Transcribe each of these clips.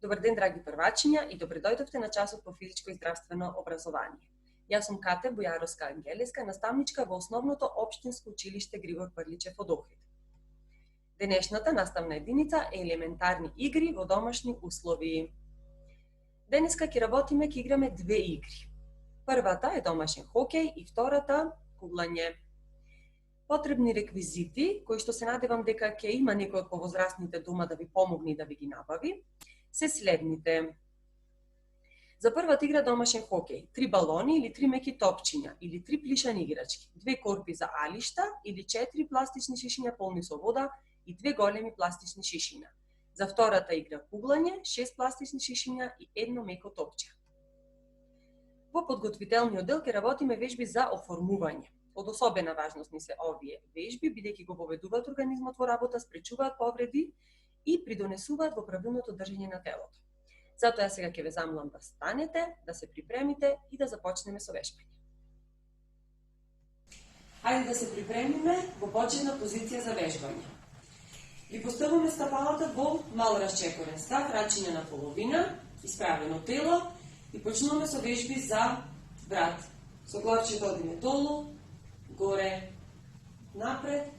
Добар ден, драги првачиња, и добре дојдовте на часот по физичко и здравствено образование. Јас сум Кате Бојаровска Ангелеска, наставничка во Основното општинско училиште Григор Прличев од Охрид. Денешната наставна единица е елементарни игри во домашни услови. Денеска ќе работиме, ќе играме две игри. Првата е домашен хокеј и втората куглање. Потребни реквизити, кои што се надевам дека ќе има некој од повозрастните дома да ви помогне да ви ги набави, се следните. За првата игра домашен хокеј, 3 балони или 3 меки топчиња или 3 плишани играчки, 2 корпи за алишта или 4 пластични шишиња полни со вода и 2 големи пластични шишиња. За втората игра куглање, 6 пластични шишиња и 1 меко топче. Во подготвителниот дел ќе работиме вежби за оформување. Од особена важност ни се овие вежби, бидејќи го поведуваат организмот во работа, спречуваат повреди и придонесуваат во правилното држење на телото. Затоа ја сега ќе ве замолам да станете, да се припремите и да започнеме со вежбање. Хајде да се припремиме во почетна позиција за вежбање. Ги поставуваме стапалата во мал расчекорен став, рачиња на половина, исправено тело и почнуваме со вежби за врат. Со главчето одиме долу, горе, напред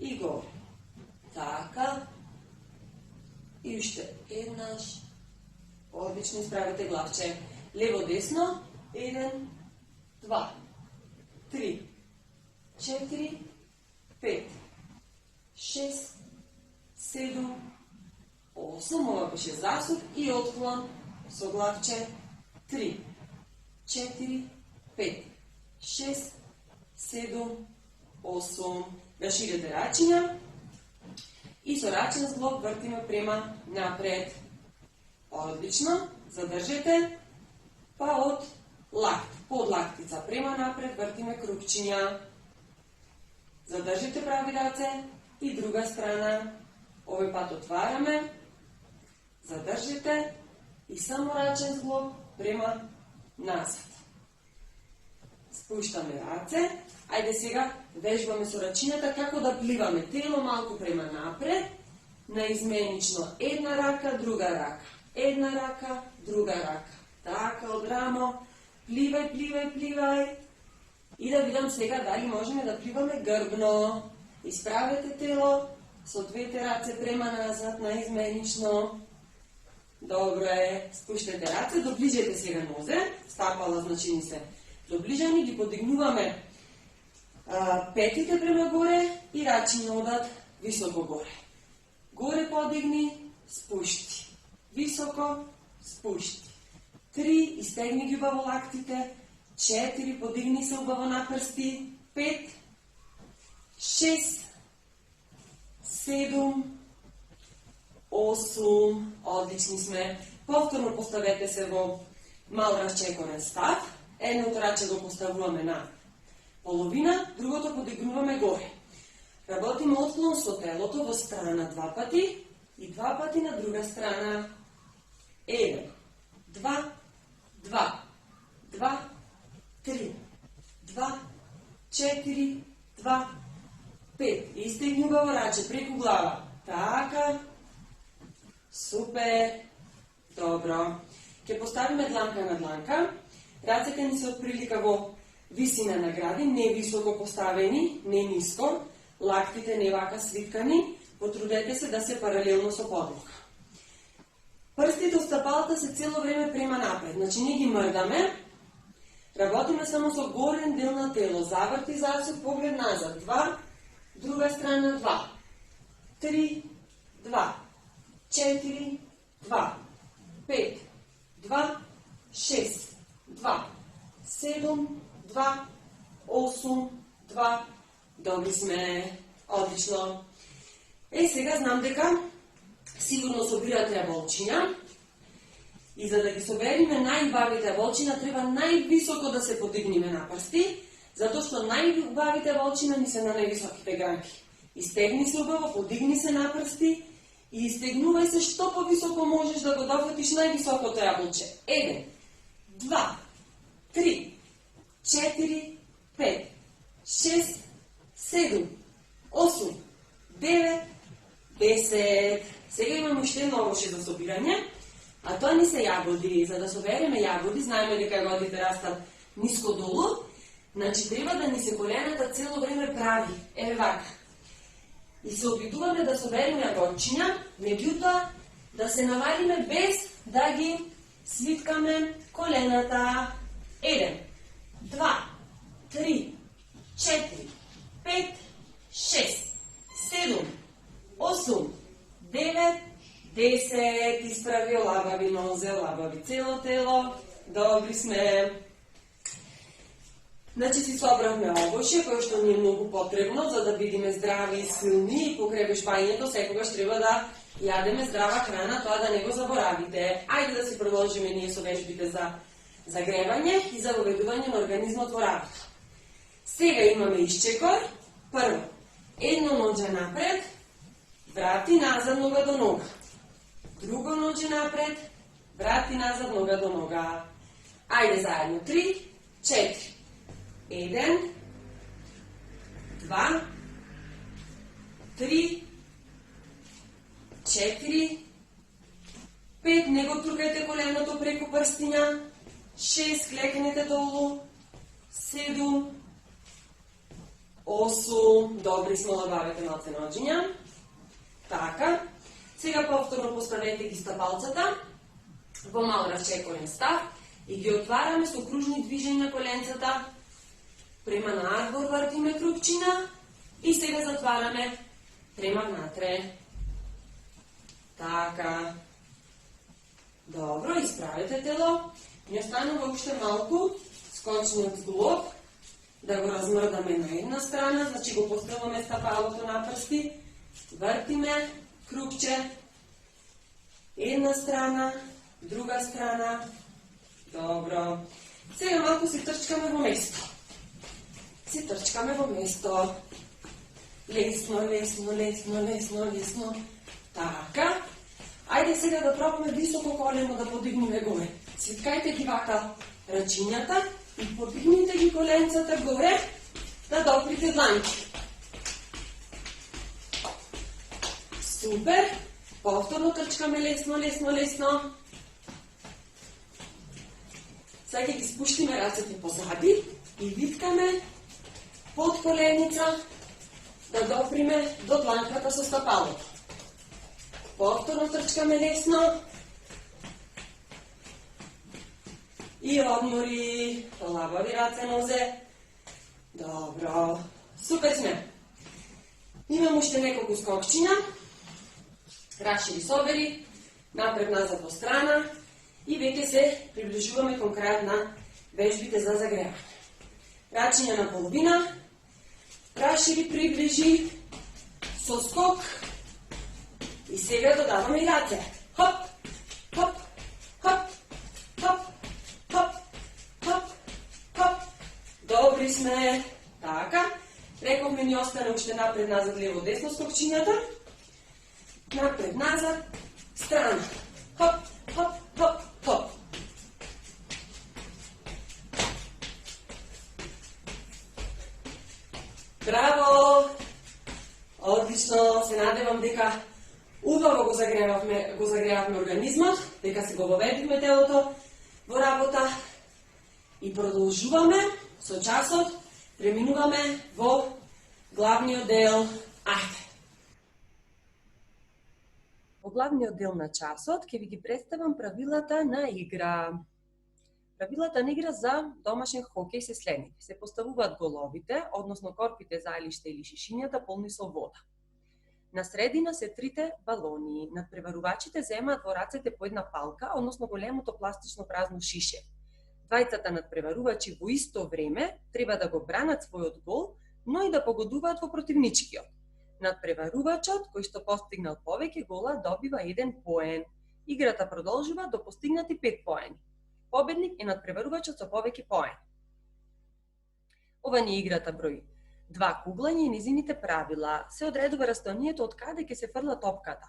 и горе. Така. И уште еднаш. Одлично, исправите главче. Лево-десно. 1, 2, 3, 4, 5, 6, 7, 8. Ова беше засуд и отклон со главче. 3, 4, 5, 6, 7, 8. Да ширите рачиња. И со рачен зглоб вртиме према напред. Одлично. Задржете. Па од лакт, под лактица према напред вртиме крупчиња. Задржите прави раце и друга страна. Овој пат отвараме. Задржите и само рачен зглоб према назад. Спуштаме раце. Ајде сега вежбаме со рачињата како да пливаме тело малку према напред, наизменично една рака, друга рака, една рака, друга рака. Така, од рамо, пливај, пливај, пливај. И да видам сега дали можеме да пливаме грбно. Исправете тело со двете раце према назад, наизменично. Добро е, спуштете раце, доближете сега нозе, стапала значи ни се доближани, ги подигнуваме петите према горе и рачиња одат високо горе. Горе подигни, спушти. Високо, спушти. 3, истегни ги убаво лактите. 4, подигни се убаво на прсти. 5, 6, 7, 8. Одлични сме. Повторно поставете се во мал расчекорен став. Едното раче го поставуваме на половина, другото подигнуваме горе. Работиме отклон со телото во страна 2 пати и 2 пати на друга страна. 1, 2, 2, 2, 3, 2, 4, 2, 5. Истегни убаво раче преку глава. Така. Супер. Добро. Ќе поставиме дланка на дланка. Рацете ни се отприлика во висина на гради, не високо поставени, не ниско, лактите не вака свиткани, потрудете се да се паралелно со подлога. Прстите од стапалата се цело време према напред, значи не ги мрдаме, работиме само со горен дел на тело, заврти засуд, поглед назад, 2, друга страна 2, 3, 2, 4, 2, 5, 2, 6, 2, 7, 2, 8, 2. Добри сме. Одлично. Сега знам дека сигурно собирате волчиња и за да ги собериме најубавите волчиња треба највисоко да се подигниме на прсти, затоа што најубавите волчиња ни се на највисоките гранки. Истегни се убаво, подигни се на прсти и истегнувај се што повисоко можеш да го дофатиш највисокото јаболче. 1, 2, 3, 4, 5, 6, 7, 8, 9, 10. Сега имаме уште едно овошје за собирање, а тоа не се јагоди. За да собереме јагоди, знаеме дека јагодите растат ниско долу, значи треба да ни се колената цело време прави. Еве вака. И се обидуваме да собереме јагодчиња, меѓутоа да се навалиме без да ги свиткаме колената. 1, 2, 3, 4, 5, 6, 7, 8, 9, 10. Исправи, лабави нозе, лабави цело тело. Добри сме. Значи си собравме овошје, кое што ни е многу потребно за да бидеме здрави и силни, и покрај веžбањето секогаш треба да јадеме здрава храна, тоа да не го заборавите. Ајде да си продолжиме ние со вежбите за загревање и за воведување на организмот во работа. Сега имаме исчекор. Прво, едно ноđe напред, врати назад нога до нога. Друго ноđe напред, врати назад нога до нога. Ајде заедно. 3, 4. 1, 2, 3, 4, 5, не го туркајте коленото преку прстиња. 6, клекнете долу. 7, 8, добри смо, лабавете малце ноđиња. Така. Сега повторно поставете ги стапалцата во мал расчекорен став и ги отвараме со кружни движења коленцата. Према надвор вртиме крупчина и сега затвараме према внатре. Така. Добро, исправете тело. Ни останува уште малку скочниот зглоб, да го размрдаме на една страна, значи го поставаме стапалото на прсти, вртиме крупче, една страна, друга страна. Добро. Сега малку се трчкаме во место. Се трчкаме во место. Лесно, лесно, лесно, лесно, лесно. Така. Ајде сега да пробаме високо колено да подигнеме горе. Свиткајте ги вака рачињата и подигнете ги коленцата горе да доприте дланки. Супер. Повторно трчкаме лесно, лесно, лесно. Сега ги спуштиме рацете позади и виткаме под коленица да доприме до дланката со стапалото. Повторно трчкаме лесно. И одмори. Лабави раце, нозе. Добро. Супер сме. Имам уште неколку скокчиња. Рашири, собери. Напред-назад во страна. И веќе се приближуваме кон крајот на вежбите за загревање. Рачиња на половина. Рашири, приближи. Со скок. И сега додаваме и раце. Хоп, хоп, хоп, хоп, хоп, хоп, хоп. Добри сме. Така. Рековме ни остане уште напред-назад, лево-десно скокчињата. Напред-назад, страна. Хоп, хоп, хоп, хоп. Браво! Одлично, се надевам дека убаво го загревавме организмот, дека се го воведивме телото во работа и продолжуваме со часот, преминуваме во главниот дел. Ајде! Во главниот дел на часот ќе ви ги представам правилата на игра. Правилата на игра за домашен хокеј се следните. Се поставуваат головите, односно корпите, заелиште или шишињата полни со вода. На средина се трите балони. Надпреварувачите земаат во рацете по една палка, односно големото пластично празно шише. Двајцата надпреварувачи во исто време треба да го бранат својот гол, но и да погодуваат во противничкиот. Надпреварувачот кој што постигнал повеќе гола добива 1 поен. Играта продолжува до постигнати 5 поени. Победник е надпреварувачот со повеќе поени. Ова ни е играта број 2 куглање и низините правила. Се одредува растојанието од каде ќе се фрла топката.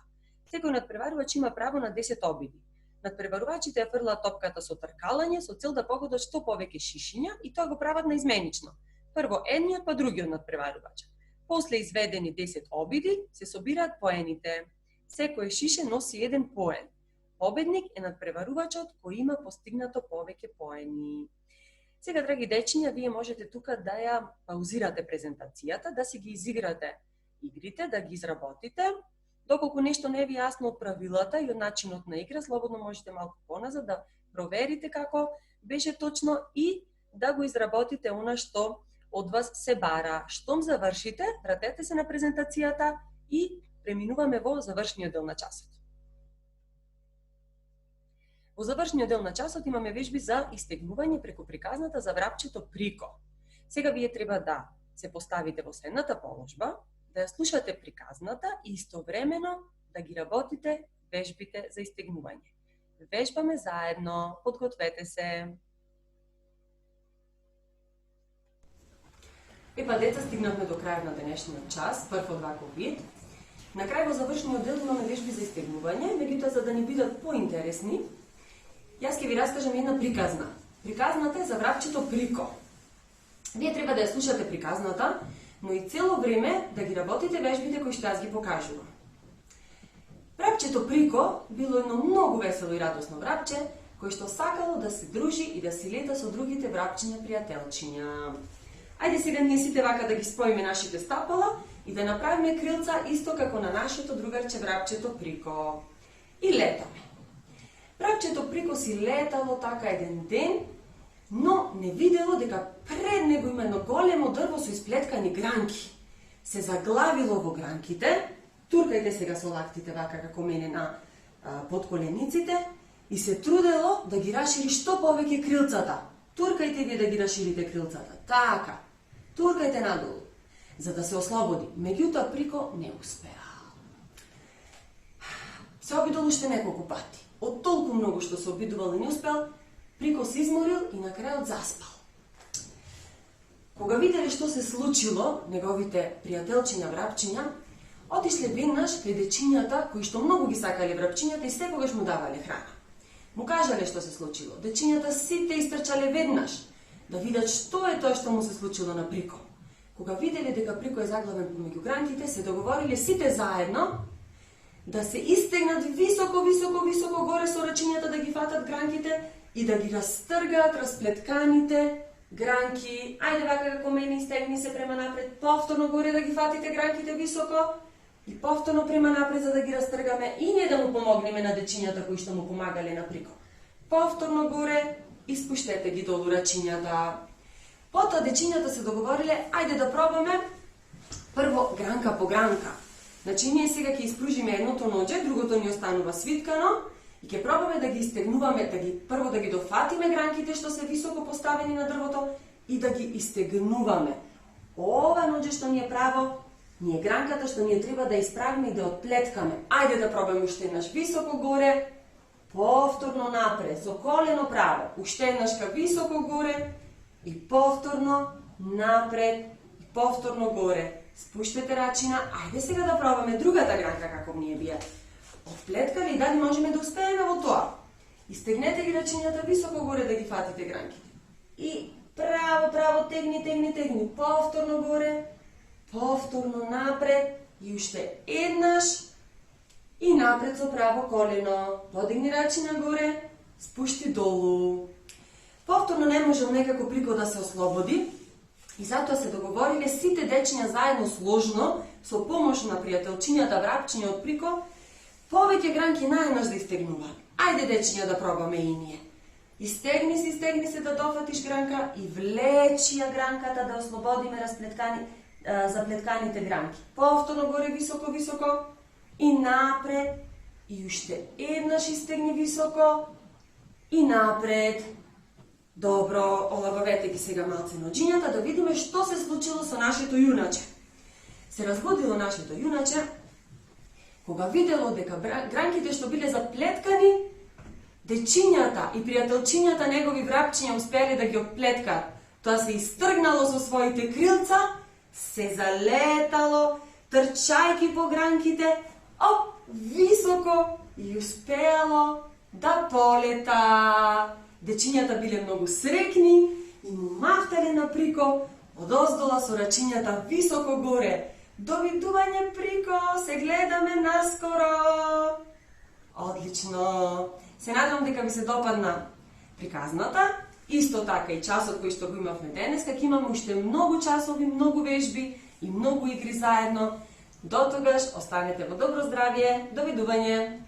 Секој надпреварувач има право на 10 обиди. Надпреварувачите ја фрлаат топката со тркалање со цел да погодат што повеќе шишиња и тоа го прават наизменично. Прво едниот па другиот надпреварувач. После изведени 10 обиди, се собираат поените. Секој шише носи еден поен. Победник е надпреварувачот кој има постигнато повеќе поени. Сега, драги дечиња, вие можете тука да ја паузирате презентацијата, да си ги изиграте игрите, да ги изработите. Доколку нешто не ви е јасно од правилата и од начинот на игра, слободно можете малку поназад да проверите како беше точно и да го изработите она што од вас се бара. Штом завршите, вратете се на презентацијата и преминуваме во завршниот дел на часот. Во завршниот дел на часот имаме вежби за истегнување преку приказната за врапчето прико. Сега вие треба да се поставите во следната положба, да ја слушате приказната и истовремено да ги работите вежбите за истегнување. Вежбаме заедно, подгответе се. Епа, деца, стигнавме до крајот на денешниот час, прв од ваков вид. На крај во завршниот дел имаме вежби за истегнување, меѓутоа за да ни бидат поинтересни, јас ќе ви раскажам една приказна. Приказната е за врапчето прико. Вие треба да ја слушате приказната, но и цело време да ги работите вежбите кои што јас ги покажувам. Врапчето прико било едно многу весело и радосно врапче, кој што сакало да се дружи и да си лета со другите врапчиња пријателчиња. Ајде сега ние сите вака да ги споиме нашите стапала и да направиме крилца исто како на нашето другарче врапчето прико. И летаме. Врапчето прико си летало така еден ден, но не видело дека пред него има едно големо дрво со исплеткани гранки. Се заглавило во гранките, туркајте сега со лактите вака како мене на подколениците, и се трудело да ги расшири што повеќе крилцата. Туркајте вие да ги расширите крилцата. Така, туркајте надолу, за да се ослободи. Меѓутоа прико не успеа. Се обидол уште неколку пати. Од толку многу што се обидувал и не успел, прико се изморил и на крајот заспал. Кога виделе што се случило, неговите пријателчиња врапчиња, отишле веднаш кај дечињата кои што многу ги сакале врапчињата и секогаш му давале храна. Му кажале што се случило. Дечињата сите истрчале веднаш да видат што е тоа што му се случило на прико. Кога виделе дека прико е заглавен помеѓу гранките, се договориле сите заедно да се истегнат високо горе со рачињата да ги фатат гранките и да ги растргаат расплетканите гранки. Ајде вака како мене, истегни се према напред, повторно горе да ги фатите гранките високо и повторно према напред за да ги растргаме и не да му помогнеме на дечињата кои што му помагале на прико. Повторно горе и спуштете ги долу рачињата. Потоа дечињата се договориле, ајде да пробаме прво гранка по гранка. Значи, ние сега ќе испружиме едното ноѓе, другото ни останува свиткано и ќе пробаме да ги истегнуваме, прво да ги дофатиме гранките што се високо поставени на дрвото и да ги истегнуваме. Ова ноѓе што ни е право, ние гранката што ние треба да исправиме и да отплеткаме. Ајде да пробаме уште еднаш високо горе, повторно напред, со колено право, уште еднаш ка високо горе и повторно напред и повторно горе. Спуштете рачина, ајде сега да пробаме другата гранка како ние бие отплеткали и дали можеме да успееме во тоа. Истегнете ги рачињата високо горе да ги фатите гранките. И право, тегни, повторно горе, повторно напред и уште еднаш и напред со право колено. Подигни рачина горе, спушти долу. Повторно не можел некако прико да се ослободи, и затоа се договориле сите дечиња заедно сложно, со помош на пријателчињата врапчиња од прико, повеќе гранки наеднаш да истегнуваат. Ајде дечиња да пробаме и ние. Истегни се да дофатиш гранка и влечи ја гранката да ослободиме заплетканите гранки. Повторно горе високо и напред и уште еднаш истегни високо и напред. Добро, олабавете ги сега малце ноđињата да видиме што се случило со нашето јуначе. Се разбудило нашето јуначе кога видело дека гранките што биле заплеткани, дечињата и пријателчињата негови врапчиња успеале да ги отплеткаат. Тоа се истргнало со своите крилца, се залетало, трчајки по гранките, високо и успеало да полета. Дечињата биле многу среќни и му мафтале на прико одоздола со рачињата високо горе. Довидување, Прико, се гледаме наскоро. Одлично. Се надам дека ви се допадна приказната. Исто така и часот кој што го имавме денес, како имаме уште многу часови, многу вежби и многу игри заедно. До тогаш останете во добро здравје. Довидување.